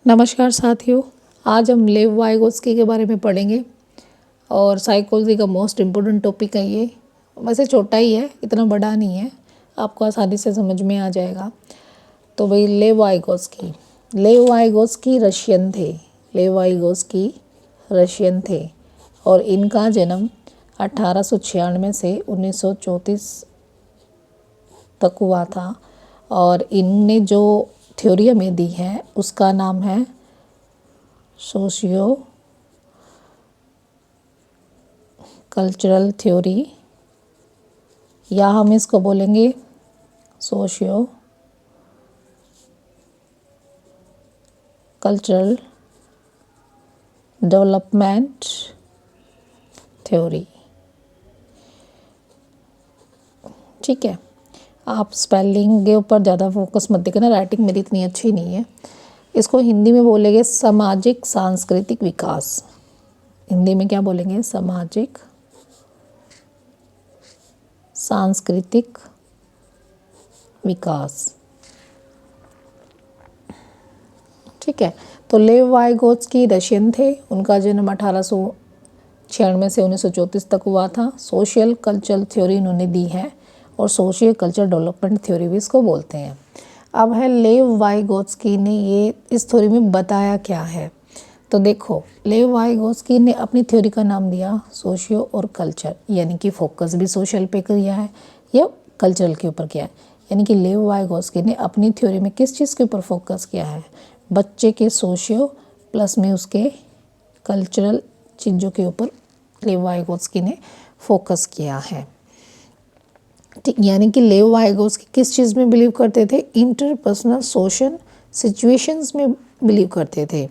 नमस्कार साथियों, आज हम लेव वाइगोत्स्की के बारे में पढ़ेंगे और साइकोलॉजी का मोस्ट इम्पोर्टेंट टॉपिक है ये। वैसे छोटा ही है, इतना बड़ा नहीं है, आपको आसानी से समझ में आ जाएगा। तो भाई लेव वाइगोत्स्की रशियन थे। लेव वाइगोत्स्की रशियन थे और इनका जन्म 1896 से 1934 तक हुआ था। और इनने जो थ्योरी हमें दी है उसका नाम है सोशियो कल्चरल थ्योरी, या हम इसको बोलेंगे सोशियो कल्चरल डेवलपमेंट थ्योरी। ठीक है, आप स्पेलिंग के ऊपर ज़्यादा फोकस मत देखना, राइटिंग मेरी इतनी अच्छी नहीं है। इसको हिंदी में बोलेंगे सामाजिक सांस्कृतिक विकास। हिंदी में क्या बोलेंगे? सामाजिक सांस्कृतिक विकास। ठीक है, तो लेव वाइगोत्स्की रशियन थे। उनका जन्म 1896 से 1934 तक हुआ था। सोशल कल्चरल थ्योरी इन्होंने दी है और सोशियो कल्चर डेवलपमेंट थ्योरी भी इसको बोलते हैं। अब है लेव वाइगोत्स्की ने ये इस थ्योरी में बताया क्या है। तो देखो, लेव वाइगोत्स्की ने अपनी थ्योरी का नाम दिया सोशियो और कल्चर, यानी कि फोकस भी सोशल पे किया है या कल्चरल के ऊपर किया है। यानी कि लेव वाइगोत्स्की ने अपनी थ्योरी में किस चीज़ के ऊपर फोकस किया है? बच्चे के सोशियो प्लस में उसके कल्चरल चीज़ों के ऊपर लेव वाइगोत्स्की ने फोकस किया है। ठीक, यानी कि लेव वाइगोत्स्की किस चीज़ में बिलीव करते थे? इंटरपर्सनल सोशल सिचुएशंस में बिलीव करते थे।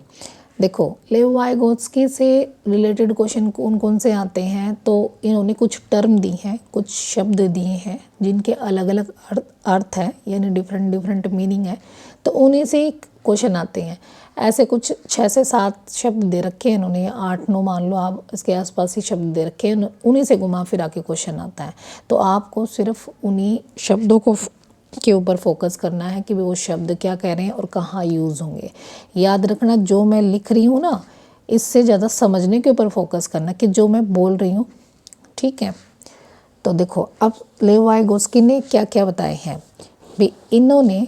देखो, लेव वाइगोत्स्की से रिलेटेड क्वेश्चन कौन कौन से आते हैं, तो इन्होंने कुछ टर्म दी हैं, कुछ शब्द दिए हैं जिनके अलग अलग अर्थ है, यानी डिफरेंट मीनिंग है। तो उन्हीं से क्वेश्चन आते हैं। ऐसे कुछ 6 से 7 शब्द दे रखे हैं इन्होंने, 8-9 मान लो, आप इसके आसपास ही शब्द दे रखे हैं, उन्हीं से घुमा फिरा के क्वेश्चन आता है। तो आपको सिर्फ उन्हीं शब्दों को के ऊपर फोकस करना है कि वो शब्द क्या कह रहे हैं और कहाँ यूज़ होंगे। याद रखना, जो मैं लिख रही हूँ ना, इससे ज़्यादा समझने के ऊपर फोकस करना कि जो मैं बोल रही हूँ। ठीक है, तो देखो, अब लेव वाइगोत्स्की ने क्या क्या बताए हैं भी। इन्होंने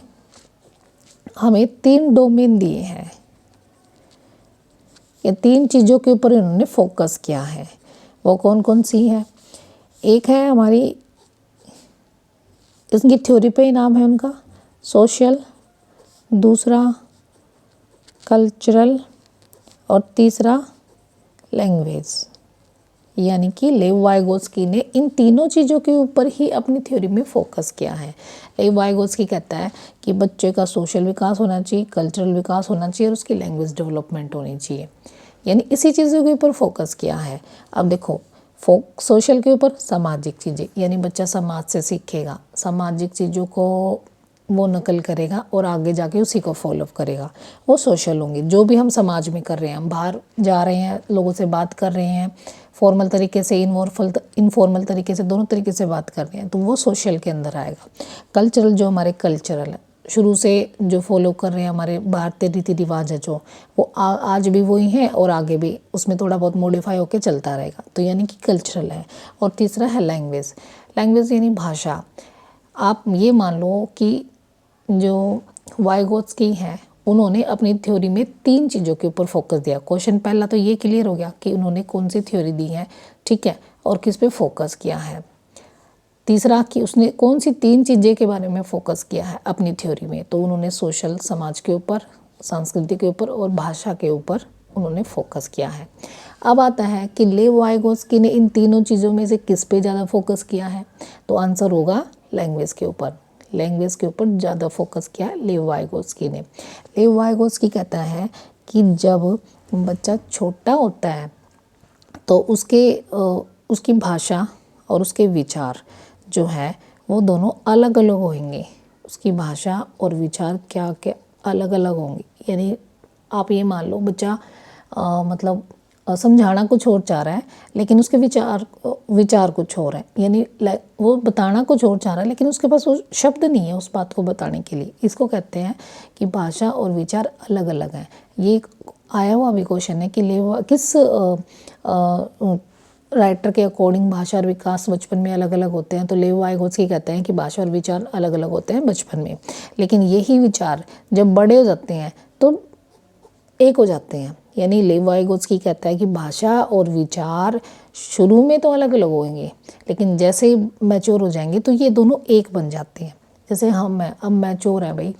हमें 3 डोमेन दिए हैं, ये 3 चीज़ों के ऊपर इन्होंने फोकस किया है। वो कौन कौन सी है? एक है हमारी, इसकी थ्योरी पे ही नाम है उनका सोशल, दूसरा कल्चरल और तीसरा लैंग्वेज। यानी कि लेव वाइगोत्स्की ने इन तीनों चीज़ों के ऊपर ही अपनी थ्योरी में फोकस किया है। लेव वाइगोत्स्की कहता है कि बच्चे का सोशल विकास होना चाहिए, कल्चरल विकास होना चाहिए और उसकी लैंग्वेज डेवलपमेंट होनी चाहिए, यानी इसी चीज़ों के ऊपर फोकस किया है। अब देखो, सोशल के ऊपर सामाजिक चीज़ें, यानी बच्चा समाज से सीखेगा, सामाजिक चीज़ों को वो नकल करेगा और आगे जाके उसी को फॉलो करेगा, वो सोशल होंगे। जो भी हम समाज में कर रहे हैं, हम बाहर जा रहे हैं, लोगों से बात कर रहे हैं, फॉर्मल तरीके से, इनफॉर्मल तरीके से, दोनों तरीके से बात कर रहे हैं, तो वो सोशल के अंदर आएगा। कल्चरल, जो हमारे कल्चरल है, शुरू से जो फॉलो कर रहे हैं हमारे भारतीय रीति रिवाज है, जो वो आज भी वही हैं और आगे भी उसमें थोड़ा बहुत मॉडिफाई होकर चलता रहेगा, तो यानी कि कल्चरल है। और तीसरा है लैंग्वेज। लैंग्वेज यानी भाषा। आप ये मान लो कि जो वाइगोत्स्की हैं, उन्होंने अपनी थ्योरी में 3 चीज़ों के ऊपर फोकस दिया। क्वेश्चन पहला तो ये क्लियर हो गया कि उन्होंने कौन सी थ्योरी दी है, ठीक है, और किस पे फोकस किया है। तीसरा कि उसने कौन सी 3 चीज़ें के बारे में फोकस किया है अपनी थ्योरी में, तो उन्होंने सोशल, समाज के ऊपर, संस्कृति के ऊपर और भाषा के ऊपर उन्होंने फोकस किया है। अब आता है कि लेव वाइगोत्स्की ने इन तीनों चीज़ों में से किस पे ज़्यादा फोकस किया है, तो आंसर होगा लैंग्वेज के ऊपर। लैंग्वेज के ऊपर ज़्यादा फोकस किया है लेव वाइगोत्स्की ने। लेव वाइगोत्स्की कहता है कि जब बच्चा छोटा होता है तो उसकी भाषा और उसके विचार जो है वो दोनों अलग अलग होंगे। उसकी भाषा और विचार क्या अलग अलग होंगे। यानी आप ये मान लो, बच्चा मतलब समझाना कुछ और चाह रहा है लेकिन उसके विचार कुछ और है, यानी वो बताना कुछ और चाह रहा है लेकिन उसके पास वो शब्द नहीं है उस बात को बताने के लिए। इसको कहते हैं कि भाषा और विचार अलग अलग हैं। ये आया हुआ भी क्वेश्चन है कि किस राइटर के अकॉर्डिंग भाषा और विकास बचपन में अलग अलग होते हैं, तो लेव वाइगोत्स्की कहते हैं कि भाषा और विचार अलग अलग होते हैं बचपन में, लेकिन यही विचार जब बड़े हो जाते हैं तो एक हो जाते हैं। यानी लेव वाइगोत्स्की कहता है कि भाषा और विचार शुरू में तो अलग अलग होंगे लेकिन जैसे ही मैच्योर हो जाएंगे तो ये दोनों एक बन जाते हैं। जैसे अब मैच्योर है भाई,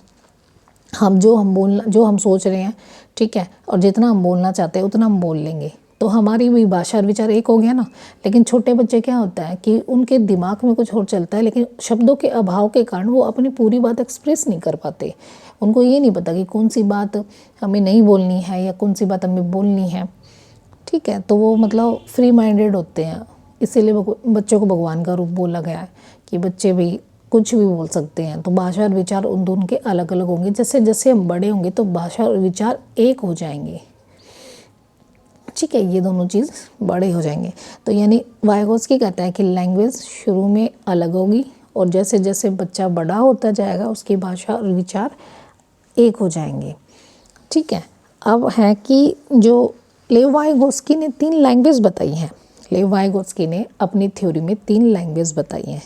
जो हम सोच रहे हैं, ठीक है, और जितना हम बोलना चाहते हैं उतना हम बोल लेंगे, तो हमारी भी भाषा और विचार एक हो गया ना। लेकिन छोटे बच्चे क्या होता है कि उनके दिमाग में कुछ और चलता है लेकिन शब्दों के अभाव के कारण वो अपनी पूरी बात एक्सप्रेस नहीं कर पाते। उनको ये नहीं पता कि कौन सी बात हमें नहीं बोलनी है या कौन सी बात हमें बोलनी है, ठीक है। तो वो मतलब फ्री माइंडेड होते हैं, इसीलिए बच्चों को भगवान का रूप बोला गया है कि बच्चे भी कुछ भी बोल सकते हैं। तो भाषा और विचार उन दोनों के अलग अलग होंगे। जैसे जैसे हम बड़े होंगे तो भाषा और विचार एक हो जाएंगे, ठीक है, ये दोनों चीज़ बड़े हो जाएंगे। तो यानी वाइगोत्स्की कहता है कि लैंग्वेज शुरू में अलग होगी और जैसे जैसे बच्चा बड़ा होता जाएगा उसकी भाषा और विचार एक हो जाएंगे, ठीक है। अब है कि जो लेव वाइगोत्स्की ने 3 लैंग्वेज बताई हैं। लेव वाइगोत्स्की ने अपनी थ्योरी में 3 लैंग्वेज बताई हैं,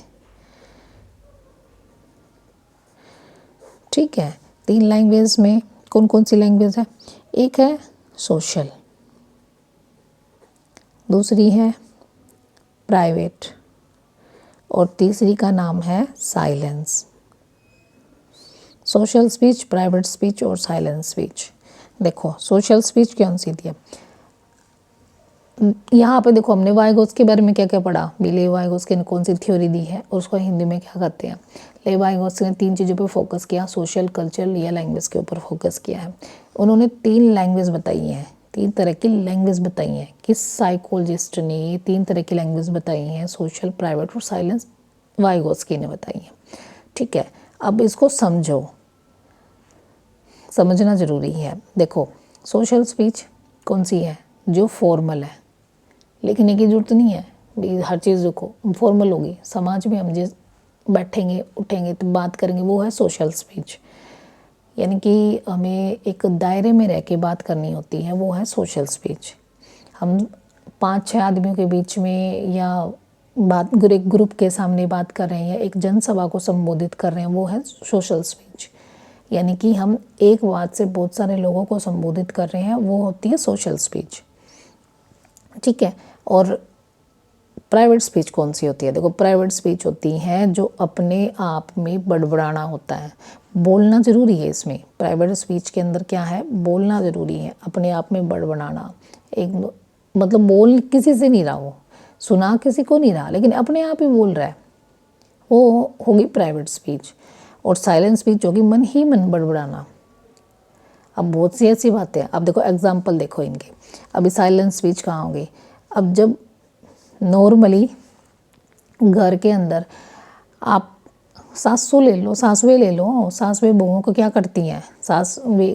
ठीक है। 3 लैंग्वेज में कौन कौन सी लैंग्वेज है? एक है सोशल, दूसरी है प्राइवेट और तीसरी का नाम है silence. Social speech, private speech और साइलेंस स्पीच। देखो सोशल स्पीच कौन सी थी? यहाँ पे देखो हमने वाइगोत्स्की के बारे में क्या क्या पढ़ा, लेव वाइगोत्स्की ने कौन सी थ्योरी दी है और उसको हिंदी में क्या कहते हैं। लेव वाइगोत्स्की ने 3 चीज़ों पर फोकस किया, सोशल, कल्चरल या लैंग्वेज के ऊपर फोकस किया है। उन्होंने 3 लैंग्वेज बताई हैं, 3 तरह की लैंग्वेज बताई हैं। किस साइकोलॉजिस्ट ने 3 तरह की लैंग्वेज बताई हैं? सोशल, प्राइवेट और साइलेंस वाइगोत्स्की ने बताई हैं, ठीक है। अब इसको समझना ज़रूरी है। देखो सोशल स्पीच कौन सी है? जो फॉर्मल है, लिखने की ज़रूरत नहीं है भी, हर चीज़ देखो फॉर्मल होगी। समाज में हम जिस बैठेंगे उठेंगे तो बात करेंगे, वो है सोशल स्पीच। यानी कि हमें एक दायरे में रह के बात करनी होती है, वो है सोशल स्पीच। हम 5-6 आदमियों के बीच में या एक ग्रुप के सामने बात कर रहे हैं या एक जनसभा को संबोधित कर रहे हैं, वो है सोशल स्पीच। यानी कि हम एक बात से बहुत सारे लोगों को संबोधित कर रहे हैं, वो होती है सोशल स्पीच, ठीक है। और प्राइवेट स्पीच कौन सी होती है? देखो प्राइवेट स्पीच होती है जो अपने आप में बड़बड़ाना होता है, बोलना ज़रूरी है इसमें। प्राइवेट स्पीच के अंदर क्या है? बोलना ज़रूरी है, अपने आप में बड़बड़ाना। एक मतलब बोल किसी से नहीं रहा, वो सुना किसी को नहीं रहा लेकिन अपने आप ही बोल रहा है, वो होगी प्राइवेट स्पीच। और साइलेंट स्पीच होगी मन ही मन बड़बड़ाना। अब बहुत सी ऐसी बातें हैं, अब देखो एग्जाम्पल देखो इनके। अभी साइलेंट स्पीच कहाँ होगी? अब जब नॉर्मली घर के अंदर आप सासुएं ले लो, सासुएं बहुओं को क्या करती हैं? सासुएं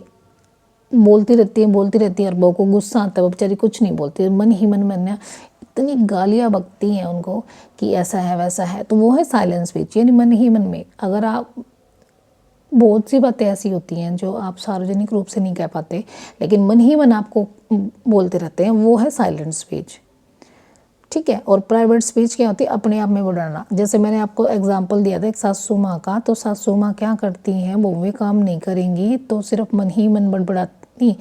बोलती रहती है और बहू को गुस्सा आता है, वो बेचारी कुछ नहीं बोलती, मन ही मन इतनी गालियाँ बकती हैं उनको कि ऐसा है वैसा है, तो वो है साइलेंट स्पीच। यानी मन ही मन में अगर आप, बहुत सी बातें ऐसी होती हैं जो आप सार्वजनिक रूप से नहीं कह पाते लेकिन मन ही मन आपको बोलते रहते हैं, वो है साइलेंट स्पीच, ठीक है। और प्राइवेट स्पीच क्या होती है? अपने आप में बढ़ाना। जैसे मैंने आपको एग्जांपल दिया था एक सासू माँ का, तो सासू माँ क्या करती हैं? बहुएं काम नहीं करेंगी तो सिर्फ मन ही मन बड़बड़ाती,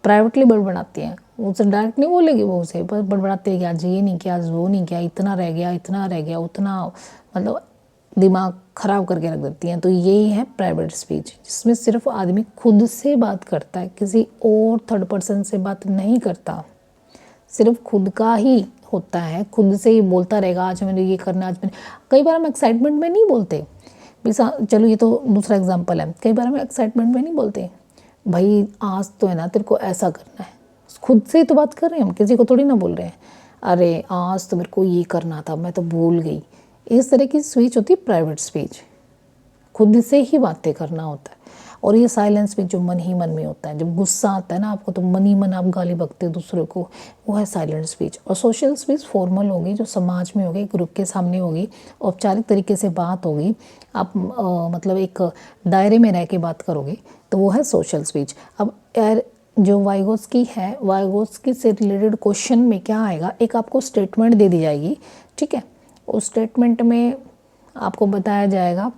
प्राइवेटली बड़बड़ाती हैं, उनसे डायरेक्ट नहीं बोलेगी बहू से, पर बड़बड़ाते हैं कि आज ये नहीं किया, आज वो नहीं किया, इतना रह गया उतना, मतलब दिमाग ख़राब करके रख देती हैं। तो यही है प्राइवेट स्पीच, जिसमें सिर्फ आदमी खुद से बात करता है, किसी और थर्ड पर्सन से बात नहीं करता, सिर्फ खुद का ही होता है, खुद से ही बोलता रहेगा, आज मैंने ये करना, आज मैंने। कई बार हम एक्साइटमेंट में नहीं बोलते, चलो ये तो दूसरा एग्जांपल है। कई बार हम एक्साइटमेंट में नहीं बोलते, भाई आज तो है ना तेरे को ऐसा करना है, खुद से ही तो बात कर रहे हैं हम, किसी को थोड़ी ना बोल रहे हैं, अरे आज तो मेरे को ये करना था मैं तो भूल गई। इस तरह की स्पीच होती है प्राइवेट स्पीच, खुद से ही बातें करना होता है। और ये साइलेंस स्पीच जो मन ही मन में होता है, जब गुस्सा आता है ना आपको तो मन ही मन आप गाली बकते हो दूसरे को, वो है साइलेंट स्पीच। और सोशल स्पीच फॉर्मल होगी, जो समाज में होगी, ग्रुप के सामने होगी, औपचारिक तरीके से बात होगी, आप मतलब एक दायरे में रह के बात करोगे, तो वो है सोशल स्पीच। अब यार जो वाइगोत्स्की है, वाइगोत्स्की से रिलेटेड क्वेश्चन में क्या आएगा, एक आपको स्टेटमेंट दे दी जाएगी, ठीक है। उस स्टेटमेंट में आपको बताया जाएगा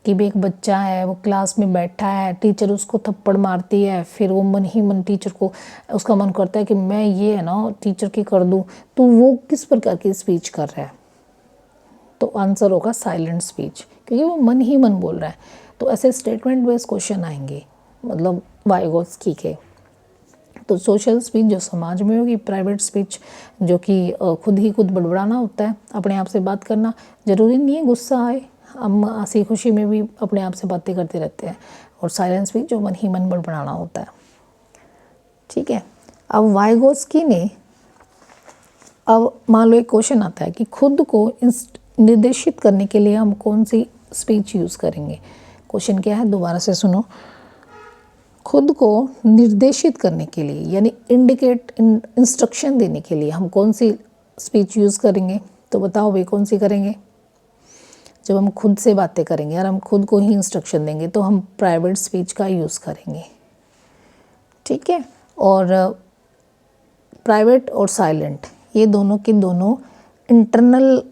कि भी एक बच्चा है, वो क्लास में बैठा है, टीचर उसको थप्पड़ मारती है, फिर वो मन ही मन टीचर को, उसका मन करता है कि मैं ये है ना टीचर की कर दूं, तो वो किस प्रकार की स्पीच कर रहा है, तो आंसर होगा साइलेंट स्पीच, क्योंकि वो मन ही मन बोल रहा है। तो ऐसे स्टेटमेंट बेस्ड क्वेश्चन आएंगे मतलब वाइगोत्स्की के। तो सोशल स्पीच जो समाज में होगी, प्राइवेट स्पीच जो कि खुद ही खुद बड़बड़ाना होता है, अपने आप से बात करना, ज़रूरी नहीं है गुस्सा आए, हम हंसी खुशी में भी अपने आप से बातें करते रहते हैं। और साइलेंस स्पीच जो मन ही मन बड़बड़ाना होता है, ठीक है। अब वाइगोत्स्की ने, अब मान लो एक क्वेश्चन आता है कि खुद को निर्देशित करने के लिए हम कौन सी स्पीच यूज़ करेंगे। क्वेश्चन क्या है, दोबारा से सुनो। खुद को निर्देशित करने के लिए यानी इंस्ट्रक्शन देने के लिए हम कौन सी स्पीच यूज़ करेंगे, तो बताओ भाई कौन सी करेंगे। जब हम खुद से बातें करेंगे और हम खुद को ही इंस्ट्रक्शन देंगे तो हम प्राइवेट स्पीच का यूज़ करेंगे, ठीक है। और प्राइवेट और साइलेंट ये दोनों के दोनों इंटरनल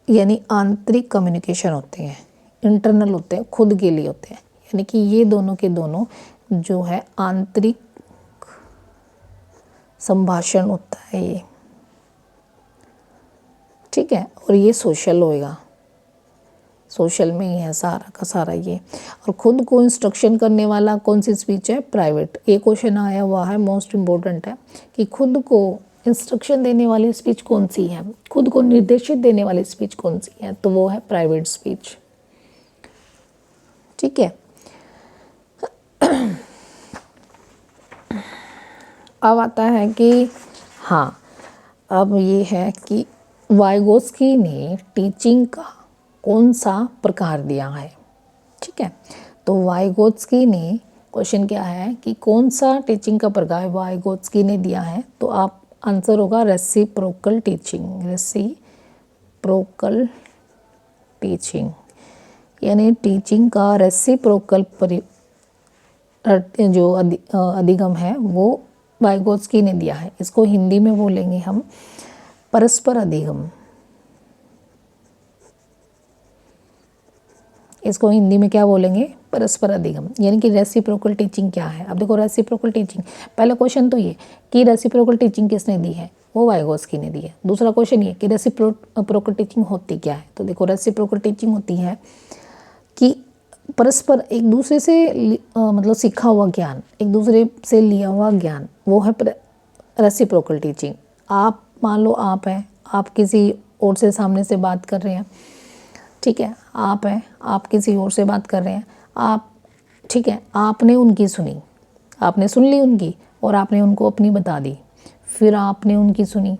यानी आंतरिक कम्युनिकेशन होते हैं, इंटरनल होते हैं, खुद के लिए होते हैं, यानी कि ये दोनों के दोनों जो है आंतरिक संभाषण होता है ये, ठीक है। और ये सोशल होएगा, सोशल में ही है सारा का सारा ये। और खुद को इंस्ट्रक्शन करने वाला कौन सी स्पीच है, प्राइवेट। ये क्वेश्चन आया हुआ है, मोस्ट इम्पोर्टेंट है कि खुद को इंस्ट्रक्शन देने वाली स्पीच कौन सी है, खुद को निर्देशित देने वाली स्पीच कौन सी है, तो वो है प्राइवेट स्पीच, ठीक है। अब आता है कि हाँ, अब ये है कि वाइगोत्स्की ने टीचिंग का कौन सा प्रकार दिया है, ठीक है। तो वाइगोत्स्की ने, क्वेश्चन क्या है कि कौन सा टीचिंग का प्रकार वाइगोत्स्की ने दिया है, तो आप आंसर होगा रेसिप्रोकल टीचिंग। रेसिप्रोकल टीचिंग यानी टीचिंग का रेसिप्रोकल जो अधिगम है वो वाइगोत्स्की ने दिया है। इसको हिंदी में बोलेंगे हम परस्पर अधिगम। इसको हिंदी में क्या बोलेंगे, परस्पर अधिगम। यानी कि रेसिप्रोकल टीचिंग क्या है। अब देखो रेसिप्रोकल टीचिंग, पहला क्वेश्चन तो ये कि रेसिप्रोकल टीचिंग किसने दी है, वो वाइगोत्स्की ने दी है। दूसरा क्वेश्चन ये कि रेसिप्रोकल टीचिंग होती क्या है, तो देखो रेसिप्रोकल टीचिंग होती है कि परस्पर एक दूसरे से मतलब सीखा हुआ ज्ञान, एक दूसरे से लिया हुआ ज्ञान, वो है रेसिप्रोकल टीचिंग। आप मान लो आप हैं, आप किसी और से सामने से बात कर रहे हैं, ठीक है, आप हैं, आप किसी और से बात कर रहे हैं, आप, ठीक है, आपने उनकी सुनी, आपने सुन ली उनकी और आपने उनको अपनी बता दी, फिर आपने उनकी सुनी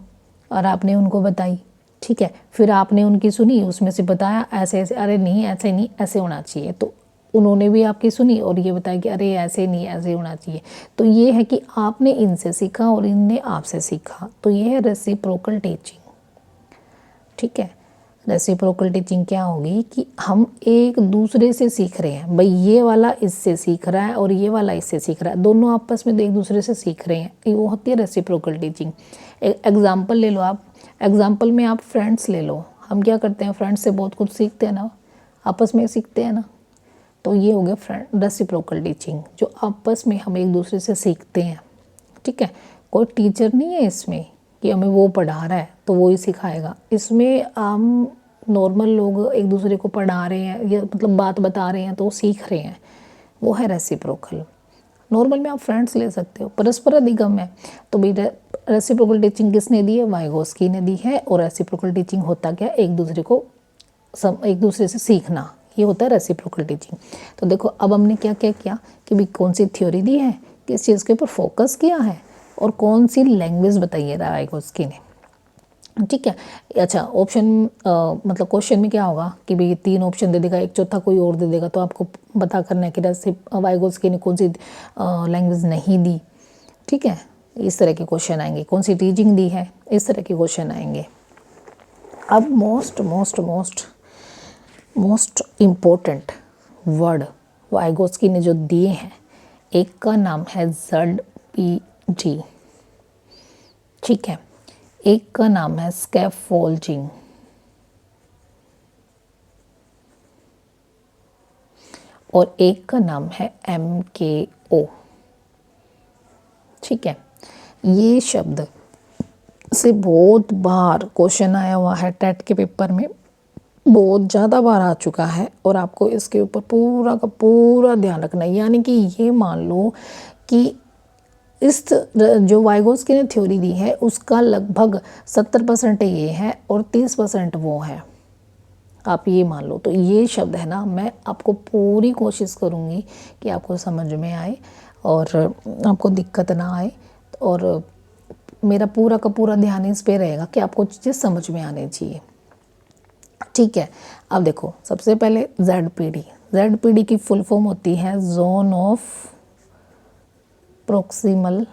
और आपने उनको बताई, ठीक है, फिर आपने उनकी सुनी, उसमें से बताया ऐसे ऐसे, अरे नहीं ऐसे नहीं ऐसे होना चाहिए, तो उन्होंने भी आपकी सुनी और ये बताया कि अरे ऐसे नहीं ऐसे होना चाहिए। तो ये है कि आपने इनसे सीखा और इनने आपसे सीखा, तो ये है रेसिप्रोकल टीचिंग, ठीक है। रेसिप्रोकल टीचिंग क्या होगी कि हम एक दूसरे से सीख रहे हैं, भाई ये वाला इससे सीख रहा है और ये वाला इससे सीख रहा है, दोनों आपस में एक दूसरे से सीख रहे हैं, ये वो होती है रेसिप्रोकल टीचिंग। एग्जाम्पल ले लो आप, एग्जाम्पल में आप फ्रेंड्स ले लो, हम क्या करते हैं फ्रेंड्स से बहुत कुछ सीखते हैं ना, आपस में सीखते हैं ना, तो ये हो गया फ्रेंड रेसिप्रोकल टीचिंग, जो आपस में हम एक दूसरे से सीखते हैं, ठीक है। कोई टीचर नहीं है इसमें कि हमें वो पढ़ा रहा है तो वो ही सिखाएगा, इसमें हम नॉर्मल लोग एक दूसरे को पढ़ा रहे हैं या मतलब बात बता रहे हैं तो वो सीख रहे हैं, वो है रेसिप्रोकल। नॉर्मल में आप फ्रेंड्स ले सकते हो, परस्पर अधिगम है, तो भाई रेसिप्रोकल टीचिंग किसने दी है, वाइगोत्स्की ने दी है। और रेसिप्रोकल टीचिंग होता क्या, एक दूसरे को एक दूसरे से सीखना, ये होता है रेसिप्रोकल टीचिंग। तो देखो अब हमने क्या क्या किया कि भाई कौन सी थ्योरी दी है, किस चीज़ के ऊपर फोकस किया है और कौन सी लैंग्वेज बताई है वाइगोत्स्की ने। ठीक है। अच्छा, ऑप्शन मतलब क्वेश्चन में क्या होगा कि भाई 3 ऑप्शन दे देगा, एक चौथा कोई और दे देगा, तो आपको पता करना है कि जैसे वाइगोत्स्की ने कौन सी लैंग्वेज नहीं दी। ठीक है, इस तरह के क्वेश्चन आएंगे, कौन सी टीचिंग दी है, इस तरह के क्वेश्चन आएंगे। अब most most most most important word Vygotsky ने जो दिए हैं, एक का नाम है ZPG, ठीक है, एक का नाम है स्कैफोल्डिंग, और एक का नाम है MKO। ठीक है, ये शब्द से बहुत बार क्वेश्चन आया हुआ है टेट के पेपर में, बहुत ज़्यादा बार आ चुका है, और आपको इसके ऊपर पूरा का पूरा ध्यान रखना है। यानी कि ये मान लो कि इस जो वाइगोत्स्की ने थ्योरी दी है उसका लगभग 70% ये है और 30% वो है, आप ये मान लो। तो ये शब्द है ना, मैं आपको पूरी कोशिश करूँगी कि आपको समझ में आए और आपको दिक्कत ना आए, और मेरा पूरा का पूरा ध्यान इस पे रहेगा कि आपको चीज़ें समझ में आनी चाहिए। ठीक है, अब देखो, सबसे पहले ZPD की फुल फॉर्म होती है जोन ऑफ प्रोक्सिमल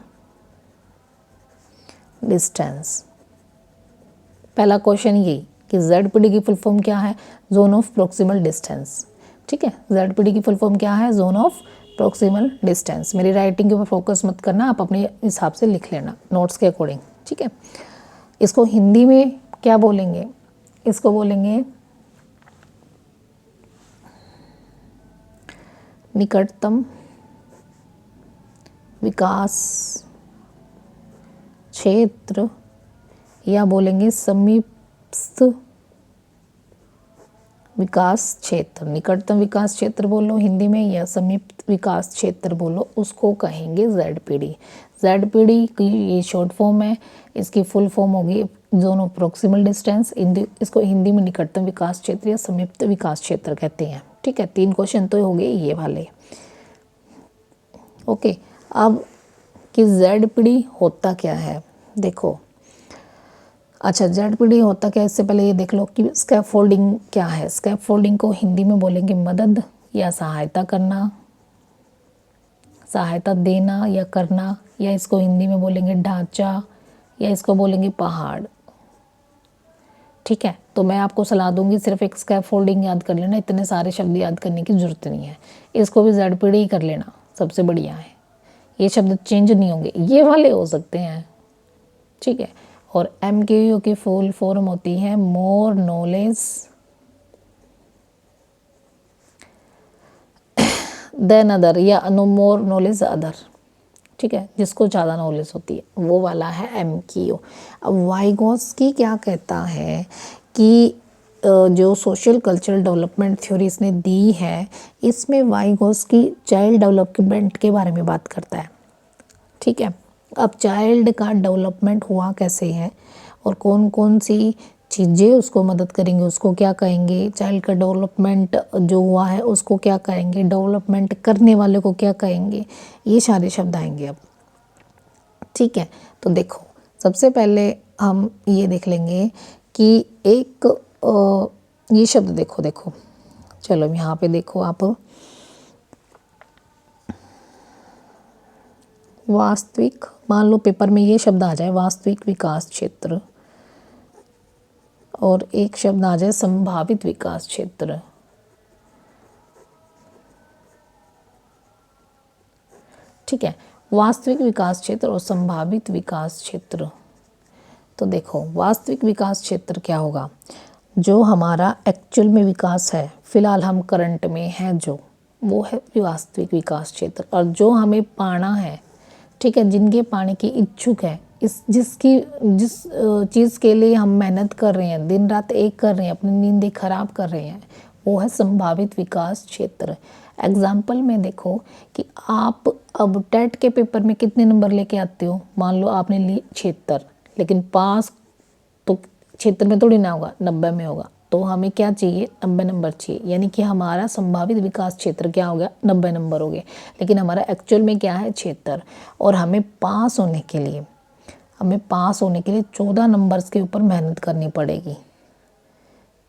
डिस्टेंस। पहला क्वेश्चन यही कि ZPD की फुल फॉर्म क्या है, जोन ऑफ प्रोक्सिमल डिस्टेंस। ठीक है, ZPD की फुल फॉर्म क्या है, जोन ऑफ प्रोक्सिमल डिस्टेंस। मेरी राइटिंग के ऊपर फोकस मत करना, आप अपने हिसाब से लिख लेना नोट्स के अकॉर्डिंग। ठीक है, इसको हिंदी में क्या बोलेंगे, इसको बोलेंगे निकटतम विकास क्षेत्र, या बोलेंगे समीपस्थ विकास क्षेत्र। निकटतम विकास क्षेत्र बोलो हिंदी में, या समीप विकास क्षेत्र बोलो, उसको कहेंगे ZPD। ZPD की ये शॉर्ट फॉर्म है, इसकी फुल फॉर्म होगी जोन ऑफ प्रोक्सिमल डिस्टेंस। इसको हिंदी में निकटतम विकास क्षेत्र या समीप विकास क्षेत्र कहते हैं। ठीक है, 3 क्वेश्चन तो हो गए ये वाले। ओके, अब कि ZPD होता क्या है, देखो। अच्छा, ZPD होता क्या है, इससे पहले ये देख लो कि स्कैफोल्डिंग क्या है। स्कैफोल्डिंग को हिंदी में बोलेंगे मदद या सहायता करना, सहायता देना या करना, या इसको हिंदी में बोलेंगे ढांचा, या इसको बोलेंगे पहाड़। ठीक है, तो मैं आपको सलाह दूंगी सिर्फ एक स्कैफोल्डिंग याद कर लेना, इतने सारे शब्द याद करने की जरूरत नहीं है। इसको भी ZPD ही कर लेना, सबसे बढ़िया है। ये शब्द चेंज नहीं होंगे, ये वाले हो सकते हैं। ठीक है, और MKO की फुल फॉर्म होती है मोर नॉलेज देन अदर, या नो मोर नॉलेज अदर। ठीक है, जिसको ज़्यादा नॉलेज होती है वो वाला है MKO। अब वाइगोत्स्की क्या कहता है कि जो सोशल कल्चरल डेवलपमेंट थ्योरी इसने दी है, इसमें वाइगोत्स्की चाइल्ड डेवलपमेंट के बारे में बात करता है। ठीक है, अब चाइल्ड का डेवलपमेंट हुआ कैसे है और कौन कौन सी चीज़ें उसको मदद करेंगे, उसको क्या कहेंगे, चाइल्ड का डेवलपमेंट जो हुआ है उसको क्या कहेंगे, डेवलपमेंट करने वाले को क्या कहेंगे, ये सारे शब्द आएंगे अब। ठीक है, तो देखो, सबसे पहले हम ये देख लेंगे कि एक ये शब्द देखो, चलो यहाँ पे देखो आप, वास्तविक, मान लो पेपर में ये शब्द आ जाए वास्तविक विकास क्षेत्र, और एक शब्द आ जाए संभावित विकास क्षेत्र। ठीक है, वास्तविक विकास क्षेत्र और संभावित विकास क्षेत्र। तो देखो, वास्तविक विकास क्षेत्र क्या होगा, जो हमारा एक्चुअल में विकास है, फिलहाल हम करंट में हैं जो, वो है वास्तविक विकास क्षेत्र। और जो हमें पाना है, ठीक है, जिनके पाने की इच्छुक है, जिस चीज़ के लिए हम मेहनत कर रहे हैं, दिन रात एक कर रहे हैं, अपनी नींदें खराब कर रहे हैं, वो है संभावित विकास क्षेत्र। एग्जाम्पल में देखो कि आप अब टेट के पेपर में कितने नंबर लेके आते हो, मान लो आपने लिए 76, लेकिन पास तो क्षेत्र में थोड़ी ना होगा, 90 में होगा। तो हमें क्या चाहिए, 90 नंबर चाहिए, यानी कि हमारा संभावित विकास क्षेत्र क्या हो गया, 90 नंबर हो गए। लेकिन हमारा एक्चुअल में क्या है, 76, और हमें पास होने के लिए हमें पास होने के लिए 14 नंबर्स के ऊपर मेहनत करनी पड़ेगी,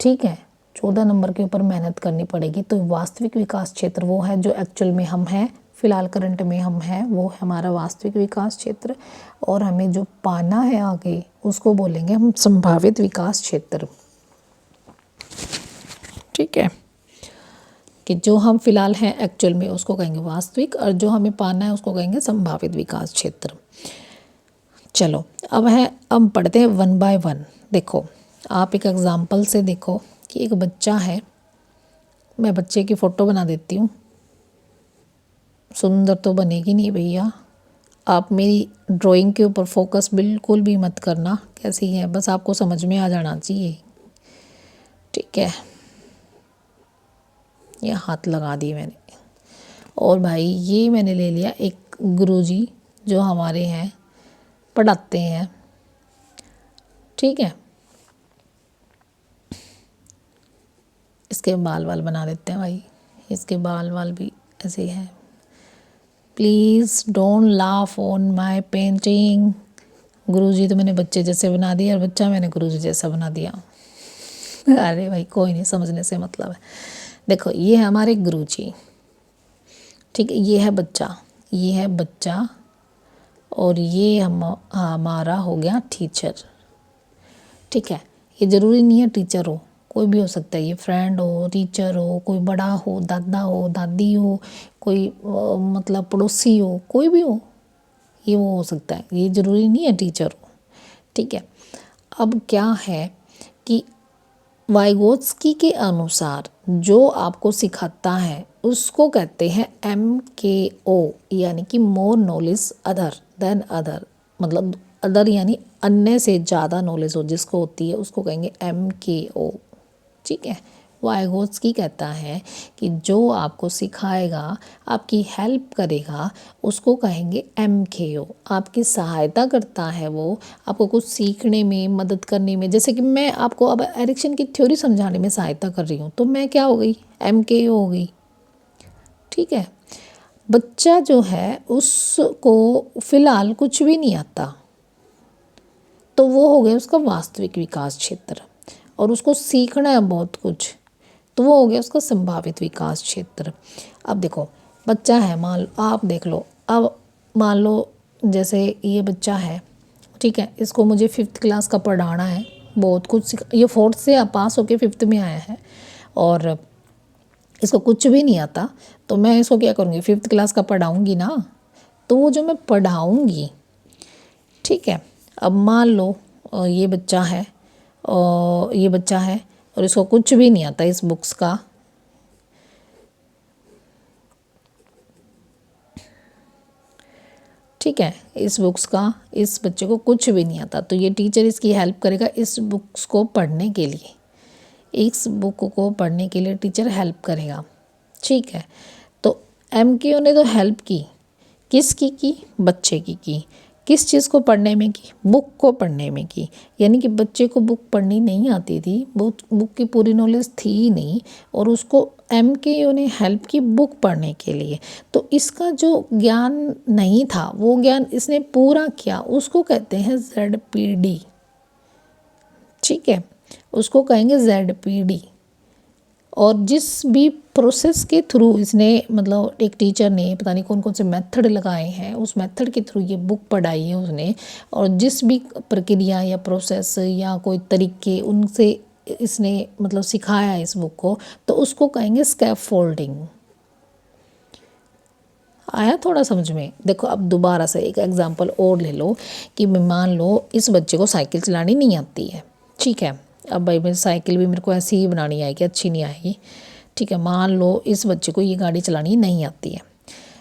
ठीक है, 14 नंबर के ऊपर मेहनत करनी पड़ेगी। तो वास्तविक विकास क्षेत्र वो है जो एक्चुअल में हम हैं, फिलहाल करंट में हम हैं, वो है हमारा वास्तविक विकास क्षेत्र। और हमें जो पाना है आगे उसको बोलेंगे हम संभावित विकास क्षेत्र, ठीक है, कि जो हम फिलहाल हैं एक्चुअल में उसको कहेंगे वास्तविक, और जो हमें पाना है उसको कहेंगे संभावित विकास क्षेत्र। चलो अब पढ़ते हैं 1 बाय 1। देखो आप एक एग्जाम्पल से देखो कि एक बच्चा है, मैं बच्चे की फ़ोटो बना देती हूँ। सुंदर तो बनेगी नहीं भैया, आप मेरी ड्राइंग के ऊपर फोकस बिल्कुल भी मत करना कैसी है, बस आपको समझ में आ जाना चाहिए, ठीक है। ये हाथ लगा दिए मैंने। और भाई ये मैंने ले लिया एक गुरुजी जो हमारे हैं, पढ़ाते हैं, ठीक है। इसके बाल वाल बना देते हैं भाई, इसके बाल वाल भी ऐसे ही हैं। Please don't laugh on my painting. गुरुजी तो मैंने बच्चे जैसे बना दिया और बच्चा मैंने गुरुजी जैसा बना दिया। अरे भाई कोई नहीं, समझने से मतलब है। देखो ये है हमारे गुरुजी, ठीक है, ये है बच्चा, ये है बच्चा, और ये हमारा हो गया टीचर, ठीक है। ये ज़रूरी नहीं है टीचर हो, कोई भी हो सकता है, ये फ्रेंड हो, टीचर हो, कोई बड़ा हो, दादा हो, दादी हो, कोई मतलब पड़ोसी हो, कोई भी हो, ये वो हो सकता है, ये ज़रूरी नहीं है टीचर हो, ठीक है। अब क्या है कि वाइगोत्स्की के अनुसार जो आपको सिखाता है उसको कहते हैं MKO, यानी कि more knowledge other than other, मतलब अदर यानी अन्य से ज़्यादा नॉलेज हो जिसको होती है उसको कहेंगे MKO, ठीक है। वाइगोत्स्की कहता है कि जो आपको सिखाएगा, आपकी हेल्प करेगा, उसको कहेंगे MKO, आपकी सहायता करता है वो, आपको कुछ सीखने में, मदद करने में। जैसे कि मैं आपको अब एरिक्सन की थ्योरी समझाने में सहायता कर रही हूँ, तो मैं क्या हो गई, MKO हो गई, ठीक है। बच्चा जो है उसको फ़िलहाल कुछ भी नहीं आता, तो वो हो गया उसका वास्तविक विकास क्षेत्र, और उसको सीखना है बहुत कुछ, तो वो हो गया उसका संभावित विकास क्षेत्र। अब देखो बच्चा है, मान आप देख लो, अब मान लो जैसे ये बच्चा है, ठीक है, इसको मुझे 5th क्लास का पढ़ाना है, बहुत कुछ ये 4th से पास होके 5th में आया है और इसको कुछ भी नहीं आता, तो मैं इसको क्या करूँगी, 5th क्लास का पढ़ाऊँगी ना। तो वो जो मैं पढ़ाऊँगी, ठीक है, अब मान लो ये बच्चा है और ये बच्चा है और इसको कुछ भी नहीं आता इस बुक्स का, ठीक है, इस बुक्स का इस बच्चे को कुछ भी नहीं आता, तो ये टीचर इसकी हेल्प करेगा इस बुक्स को पढ़ने के लिए, इस बुक को पढ़ने के लिए टीचर हेल्प करेगा, ठीक है। तो MKO ने तो हेल्प की, किसकी की, बच्चे की किस चीज़ को पढ़ने में की, बुक को पढ़ने में की, यानी कि बच्चे को बुक पढ़नी नहीं आती थी, बुक की पूरी नॉलेज थी ही नहीं, और उसको MKO ने हेल्प की बुक पढ़ने के लिए। तो इसका जो ज्ञान नहीं था वो ज्ञान इसने पूरा किया, उसको कहते हैं ZPD, ठीक है, उसको कहेंगे ZPD। और जिस भी प्रोसेस के थ्रू इसने, मतलब एक टीचर ने पता नहीं कौन कौन से मेथड लगाए हैं, उस मेथड के थ्रू ये बुक पढ़ाई है उसने, और जिस भी प्रक्रिया या प्रोसेस या कोई तरीके उनसे इसने मतलब सिखाया है इस बुक को, तो उसको कहेंगे स्कैफोल्डिंग। आया थोड़ा समझ में। देखो अब दोबारा से एक एग्जांपल और ले लो कि मान लो इस बच्चे को साइकिल चलानी नहीं आती है, ठीक है। अब भाई मेरी साइकिल भी मेरे को ऐसी ही बनानी आएगी, अच्छी नहीं आएगी, ठीक है। मान लो इस बच्चे को ये गाड़ी चलानी नहीं आती है,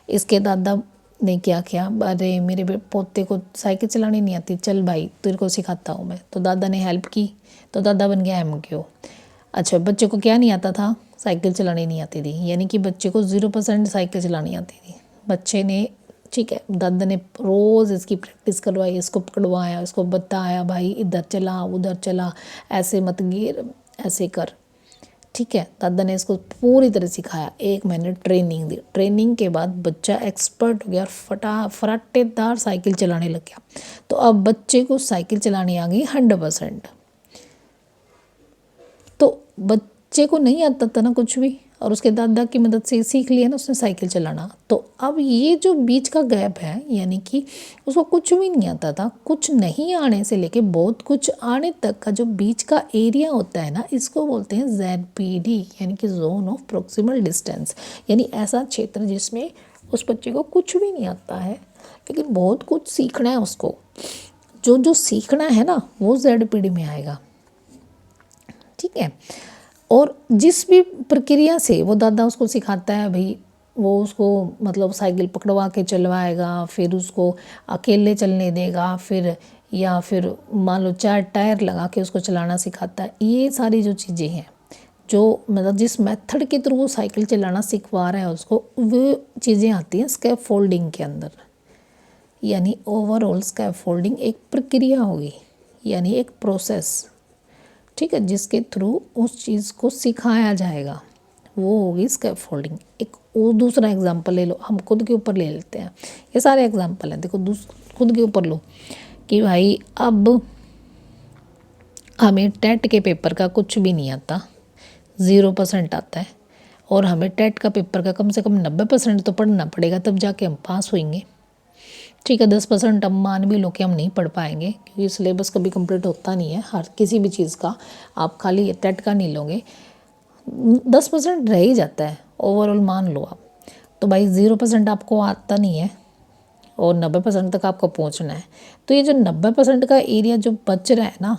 इसके दादा ने क्या किया, अरे मेरे पोते को साइकिल चलानी नहीं आती, चल भाई तेरे को सिखाता हूँ मैं, तो दादा ने हेल्प की, तो दादा बन गया MKO। अच्छा बच्चे को क्या नहीं आता था, साइकिल चलानी नहीं आती थी, यानी कि बच्चे को 0% साइकिल चलानी आती थी बच्चे ने, ठीक है। दादा ने रोज़ इसकी प्रैक्टिस करवाई, इसको पकड़वाया, इसको बताया भाई इधर चला उधर चला, ऐसे मत गिर, ऐसे कर, ठीक है, दादा ने इसको पूरी तरह सिखाया, 1 महीने ट्रेनिंग दी। ट्रेनिंग के बाद बच्चा एक्सपर्ट हो गया और फराटेदार साइकिल चलाने लग गया। तो अब बच्चे को साइकिल चलानी आ गई 100%। तो बच्चे को नहीं आता था ना कुछ भी, और उसके दादा की मदद से सीख लिया ना उसने साइकिल चलाना। तो अब ये जो बीच का गैप है, यानी कि उसको कुछ भी नहीं आता था, कुछ नहीं आने से लेके बहुत कुछ आने तक का जो बीच का एरिया होता है ना, इसको बोलते हैं ZPD, यानी कि जोन ऑफ प्रोक्सिमल डिस्टेंस। यानी ऐसा क्षेत्र जिसमें उस बच्चे को कुछ भी नहीं आता है लेकिन बहुत कुछ सीखना है उसको। जो जो सीखना है ना वो ZPD में आएगा। ठीक है, और जिस भी प्रक्रिया से वो दादा उसको सिखाता है भाई, वो उसको मतलब साइकिल पकड़वा के चलवाएगा, फिर उसको अकेले चलने देगा, फिर या फिर मान लो 4 टायर लगा के उसको चलाना सिखाता है। ये सारी जो चीज़ें हैं, जो मतलब जिस मेथड के थ्रू वो साइकिल चलाना सिखवा रहा है उसको, वो चीज़ें आती हैं स्कैप फोल्डिंग के अंदर। यानी ओवरऑल स्कैप फोल्डिंग एक प्रक्रिया होगी, यानी एक प्रोसेस, ठीक है, जिसके थ्रू उस चीज़ को सिखाया जाएगा, वो होगी स्कैप फोल्डिंग। एक और दूसरा एग्जांपल ले लो, हम खुद के ऊपर ले लेते हैं, ये सारे एग्जांपल हैं, देखो खुद के ऊपर लो कि भाई अब हमें टेट के पेपर का कुछ भी नहीं आता, 0% आता है, और हमें टेट का पेपर का कम से कम 90% तो पढ़ना पड़ेगा, तब जाके हम पास होंगे। ठीक है, 10% हम मान भी लो कि हम नहीं पढ़ पाएंगे, क्योंकि सिलेबस कभी कंप्लीट होता नहीं है हर किसी भी चीज़ का, आप खाली टेट का नहीं लोगे, 10% रह ही जाता है ओवरऑल मान लो आप। तो भाई 0% आपको आता नहीं है और 90% तक आपको पहुंचना है। तो ये जो 90% का एरिया जो बच रहा है ना,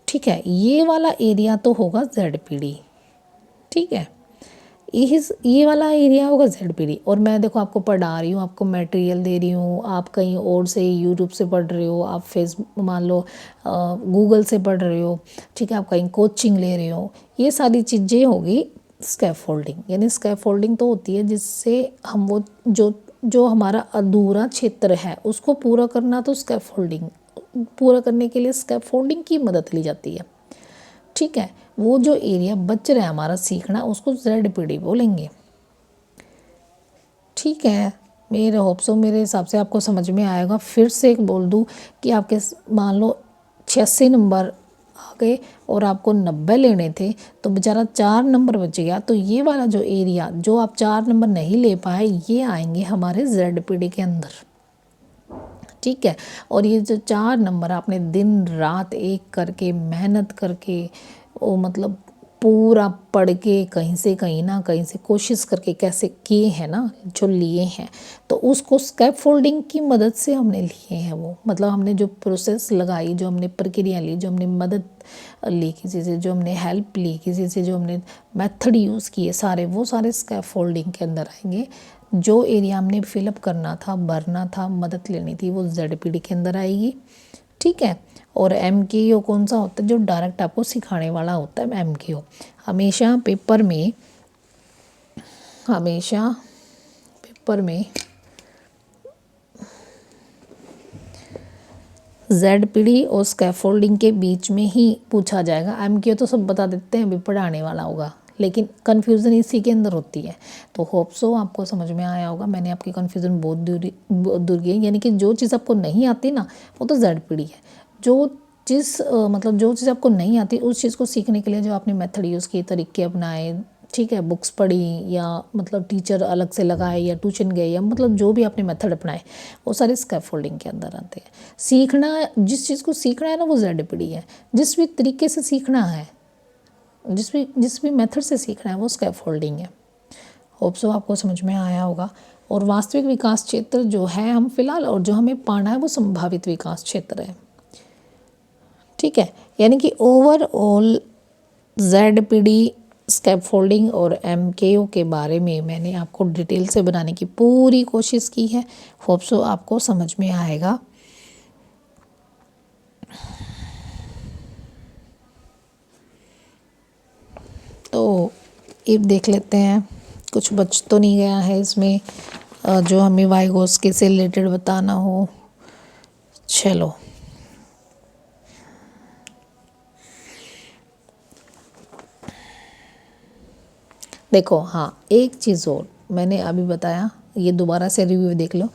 ठीक है, ये वाला एरिया तो होगा ZPD। ठीक है, ये वाला एरिया होगा ZPD। और मैं देखो आपको पढ़ा रही हूँ, आपको मटेरियल दे रही हूँ, आप कहीं और से यूट्यूब से पढ़ रहे हो, आप फेसबुक मान लो गूगल से पढ़ रहे हो, ठीक है, आप कहीं कोचिंग ले रहे हो, ये सारी चीज़ें होगी स्कैप फोल्डिंग। यानी स्कैप फोल्डिंग तो होती है जिससे हम वो जो हमारा अधूरा क्षेत्र है उसको पूरा करना, तो स्कैप फोल्डिंग पूरा करने के लिए स्कैप फोल्डिंग की मदद ली जाती है। ठीक है, वो जो एरिया बच रहा है हमारा सीखना, उसको ZPD बोलेंगे। ठीक है, मेरे होप सो मेरे हिसाब से आपको समझ में आएगा। फिर से एक बोल दूँ कि आपके मान लो 86 नंबर आ गए और आपको 90 लेने थे, तो बेचारा 4 नंबर बच गया। तो ये वाला जो एरिया जो आप 4 नंबर नहीं ले पाए, ये आएंगे हमारे ZPD के अंदर। ठीक है, और ये जो 4 नंबर आपने दिन रात एक करके मेहनत करके, वो मतलब पूरा पढ़ के कहीं से कहीं ना कहीं से कोशिश करके कैसे किए हैं ना, जो लिए हैं, तो उसको स्कैप फोल्डिंग की मदद से हमने लिए हैं। वो मतलब हमने जो प्रोसेस लगाई, जो हमने प्रक्रिया ली, जो हमने मदद ली किसी से, जो हमने हेल्प ली किसी से, जो हमने मेथड यूज़ किए, सारे वो सारे स्कैप फोल्डिंग के अंदर आएंगे। जो एरिया हमने फिलअप करना था, भरना था, मदद लेनी थी, वो ZPD के अंदर आएगी। ठीक है, और MKO कौन सा होता है, जो डायरेक्ट आपको सिखाने वाला होता है। MKO हमेशा पेपर में ZPD और स्कैफोल्डिंग के बीच में ही पूछा जाएगा। MKO तो सब बता देते हैं, अभी पढ़ाने वाला होगा, लेकिन कन्फ्यूज़न इसी के अंदर होती है। तो होप सो आपको समझ में आया होगा, मैंने आपकी कन्फ्यूज़न बहुत दूर की। यानी कि जो चीज़ आपको नहीं आती ना, वो तो ZPD है। जो चीज़ मतलब जो चीज़ आपको नहीं आती, उस चीज़ को सीखने के लिए जो आपने मेथड यूज़ किए, तरीके अपनाए, ठीक है, बुक्स पढ़ी या मतलब टीचर अलग से लगाए या ट्यूशन गए, या मतलब जो भी आपने मेथड अपनाए, वो सारे स्कैफोल्डिंग के अंदर आते हैं। सीखना, जिस चीज़ को सीखना है ना, वो ZPD है। जिस भी तरीके से सीखना है, जिस भी मेथड से सीखना है, वो स्कैफोल्डिंग है। होप सो आपको समझ में आया होगा। और वास्तविक विकास क्षेत्र जो है हम फिलहाल, और जो हमें पाना है, वो संभावित विकास क्षेत्र है। ठीक है, यानी कि ओवरऑल ZPD, स्कैफोल्डिंग और MKO के बारे में मैंने आपको डिटेल से बनाने की पूरी कोशिश की है। होप सो आपको समझ में आएगा। तो अब देख लेते हैं, कुछ बच तो नहीं गया है इसमें जो हमें वाइगोस्की से रिलेटेड बताना हो। चलो, देखो हाँ, एक चीज़ और मैंने अभी बताया, ये दोबारा से रिव्यू देख लो।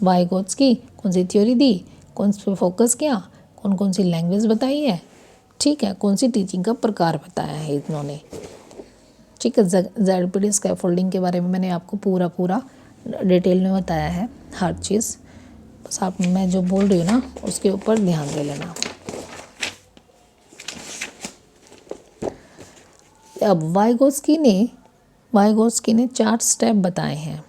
वाइगोत्स्की कौन सी थ्योरी दी, कौन सी फोकस किया, कौन कौन सी लैंग्वेज बताई है, ठीक है, कौन सी टीचिंग का प्रकार बताया है इन्होंने, ठीक है। ZPD स्कैफोल्डिंग के बारे में मैंने आपको पूरा पूरा डिटेल में बताया है हर चीज़। बस आप मैं जो बोल रही हूँ ना उसके ऊपर ध्यान दे लेना। अब वाइगोत्स्की ने 4 स्टेप बताए हैं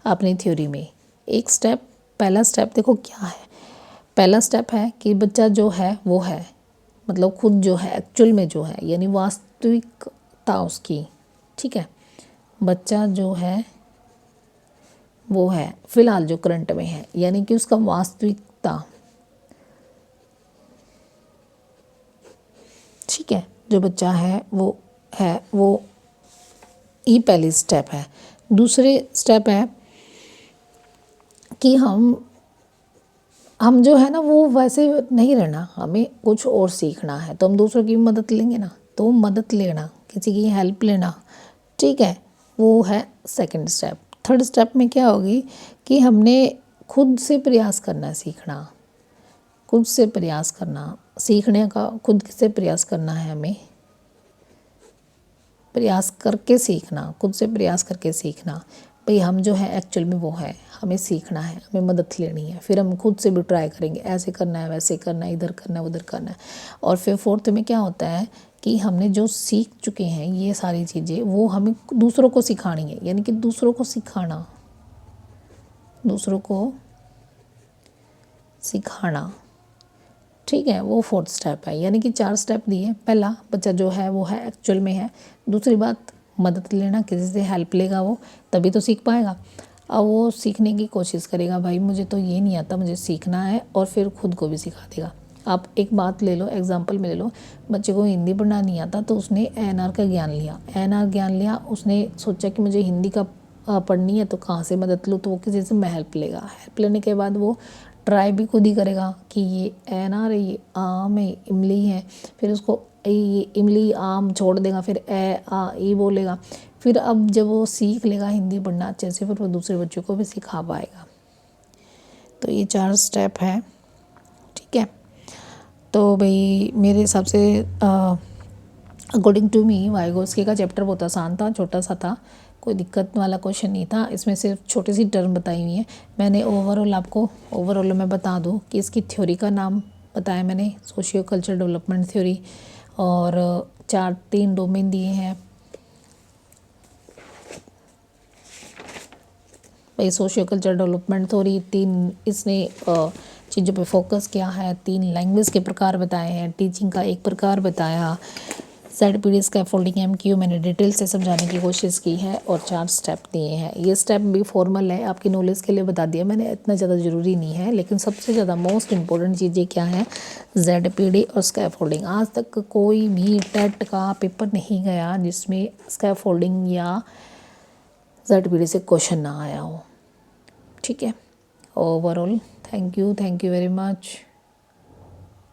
अपनी थ्योरी में। एक स्टेप, पहला स्टेप देखो क्या है। पहला स्टेप है कि बच्चा जो है वो है, मतलब खुद जो है एक्चुअल में जो है, यानी वास्तविकता उसकी, ठीक है। बच्चा जो है वो है फिलहाल जो करंट में है, यानी कि उसका वास्तविकता, ठीक है, जो बच्चा है वो ये पहली स्टेप है। दूसरे स्टेप है कि हम जो है ना वो वैसे नहीं रहना, हमें कुछ और सीखना है, तो हम दूसरों की मदद लेंगे ना, तो मदद लेना, किसी की हेल्प लेना, ठीक है, वो है सेकंड स्टेप। थर्ड स्टेप में क्या होगी कि हमने खुद से प्रयास करना सीखना, खुद से प्रयास करना, सीखने का खुद से प्रयास करना है हमें, प्रयास करके सीखना, खुद से प्रयास करके सीखना। भाई हम जो है एक्चुअल में वो है, हमें सीखना है, हमें मदद लेनी है, फिर हम खुद से भी ट्राई करेंगे, ऐसे करना है, वैसे करना है, इधर करना है, उधर करना है। और फिर फोर्थ में क्या होता है कि हमने जो सीख चुके हैं ये सारी चीज़ें, वो हमें दूसरों को सिखानी है, यानी कि दूसरों को सिखाना, दूसरों को सिखाना, ठीक है, वो फोर्थ स्टेप है। यानी कि 4 स्टेप दिए। पहला, बच्चा जो है वो है एक्चुअल में है। दूसरी बात, मदद लेना, किसी से हेल्प लेगा वो तभी तो सीख पाएगा। अब वो सीखने की कोशिश करेगा, भाई मुझे तो ये नहीं आता, मुझे सीखना है, और फिर खुद को भी सिखा देगा। आप एक बात ले लो, एग्जाम्पल में ले लो, बच्चे को हिंदी पढ़ना नहीं आता तो उसने ANR का ज्ञान लिया, ANR ज्ञान लिया, उसने सोचा कि मुझे हिंदी का पढ़नी है तो कहाँ से मदद लूँ, तो वो किसी से मैं हेल्प लेगा। हेल्प लेने के बाद वो ट्राई भी खुद ही करेगा कि ये ANR है, ये आम है, इमली है, फिर उसको ये इमली आम छोड़ देगा, फिर ई बोलेगा। फिर अब जब वो सीख लेगा हिंदी पढ़ना अच्छे से, फिर वो दूसरे बच्चों को भी सिखा पाएगा। तो ये 4 स्टेप है, ठीक है। तो भाई मेरे हिसाब से अकॉर्डिंग टू मी वाइगोत्स्की का चैप्टर बहुत आसान था, छोटा सा था, कोई दिक्कत वाला क्वेश्चन नहीं था। इसमें सिर्फ छोटी सी टर्म बताई हुई है। मैंने ओवरऑल मैं बता दूँ कि इसकी थ्योरी का नाम बताया मैंने, सोशियो कल्चर डेवलपमेंट थ्योरी, और 3 डोमेन दिए हैं भाई। सोशियो कल्चर डेवलपमेंट थ्योरी 3 इसने चीज़ों पे फोकस किया है। 3 लैंग्वेज के प्रकार बताए हैं, टीचिंग का एक प्रकार बताया, ZPD स्कैफोल्डिंग MQ मैंने डिटेल से समझाने की कोशिश की है, और 4 स्टेप दिए हैं। ये स्टेप भी फॉर्मल है, आपकी नॉलेज के लिए बता दिया मैंने, इतना ज़्यादा ज़रूरी नहीं है। लेकिन सबसे ज़्यादा मोस्ट इंपॉर्टेंट चीज़ें क्या है, ZPD और स्कैफोल्डिंग। आज तक कोई भी टेट का पेपर नहीं गया जिसमें स्कैफोल्डिंग या ZPD से क्वेश्चन ना आया हो, ठीक है। Overall thank you very much.